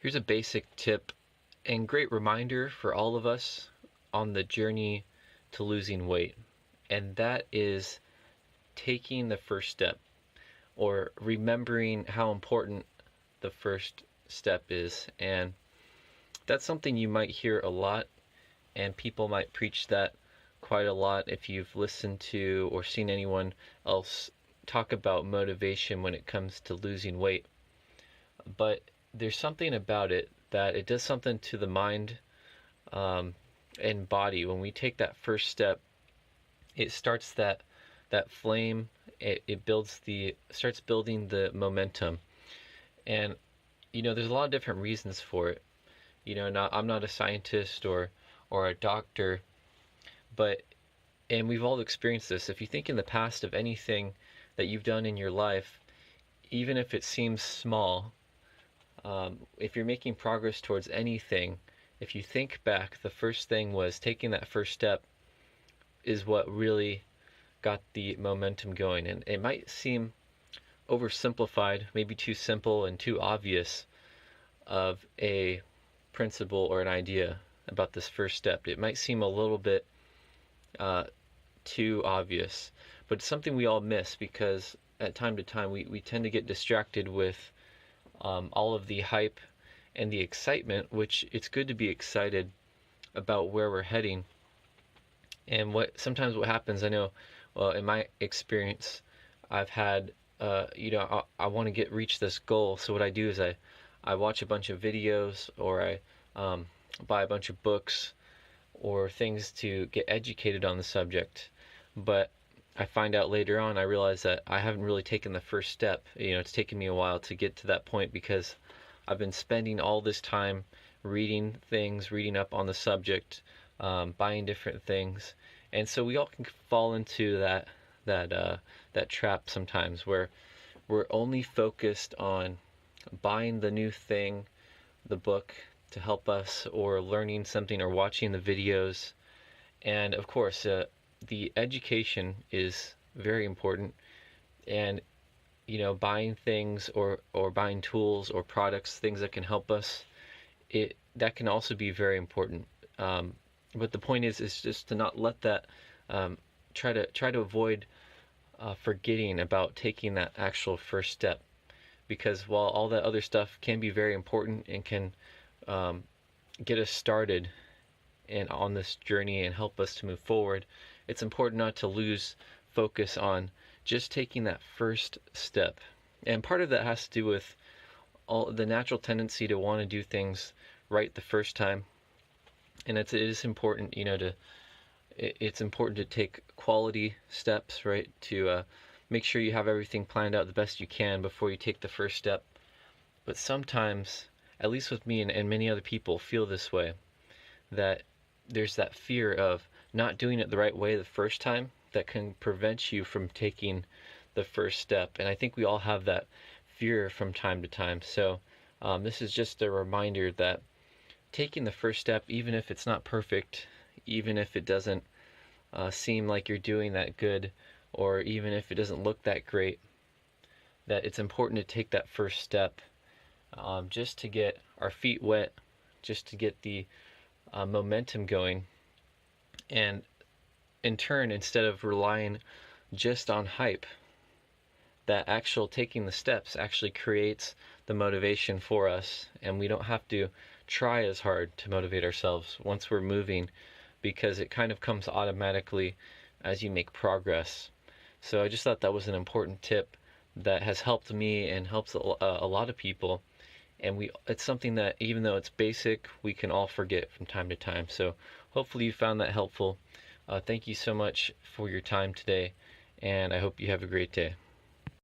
Here's a basic tip and great reminder for all of us on the journey to losing weight, and that is taking the first step or remembering how important the first step is. And that's something you might hear a lot, and people might preach that quite a lot if you've listened to or seen anyone else talk about motivation when it comes to losing weight. But there's something about it that it does something to the mind and body. When we take that first step, it starts that flame. It starts building the momentum. And there's a lot of different reasons for it. I'm not a scientist or a doctor, but and we've all experienced this. If you think in the past of anything that you've done in your life, even if it seems small, if you're making progress towards anything, if you think back, the first thing was taking that first step is what really got the momentum going. And it might seem oversimplified, maybe too simple and too obvious of a principle or an idea about this first step. It might seem a little bit too obvious, but it's something we all miss because at time to time we tend to get distracted with all of the hype and the excitement, which it's good to be excited about where we're heading. And sometimes what happens, I know, well, in my experience, I've had, I want to reach this goal. So what I do is I watch a bunch of videos, or I buy a bunch of books or things to get educated on the subject. But I find out later on, I realize that I haven't really taken the first step. It's taken me a while to get to that point because I've been spending all this time reading things, reading up on the subject, buying different things. And so we all can fall into that trap sometimes where we're only focused on buying the new thing, the book to help us, or learning something, or watching the videos. And of course, the education is very important, and buying things or buying tools or products, things that can help us, that can also be very important. But the point is just to not let that try to avoid forgetting about taking that actual first step, because while all that other stuff can be very important and can get us started and on this journey and help us to move forward, it's important not to lose focus on just taking that first step. And part of that has to do with all the natural tendency to want to do things right the first time. And it is important, it's important to take quality steps, right? To make sure you have everything planned out the best you can before you take the first step. But sometimes, at least with me and many other people feel this way, that there's that fear of not doing it the right way the first time that can prevent you from taking the first step. And I think we all have that fear from time to time. So this is just a reminder that taking the first step, even if it's not perfect, even if it doesn't seem like you're doing that good, or even if it doesn't look that great, that it's important to take that first step just to get our feet wet, just to get the momentum going. And in turn, instead of relying just on hype, that actual taking the steps actually creates the motivation for us, and we don't have to try as hard to motivate ourselves once we're moving, because it kind of comes automatically as you make progress. So I just thought that was an important tip that has helped me and helps a lot of people. And it's something that, even though it's basic, we can all forget from time to time. So hopefully you found that helpful. Thank you so much for your time today, and I hope you have a great day.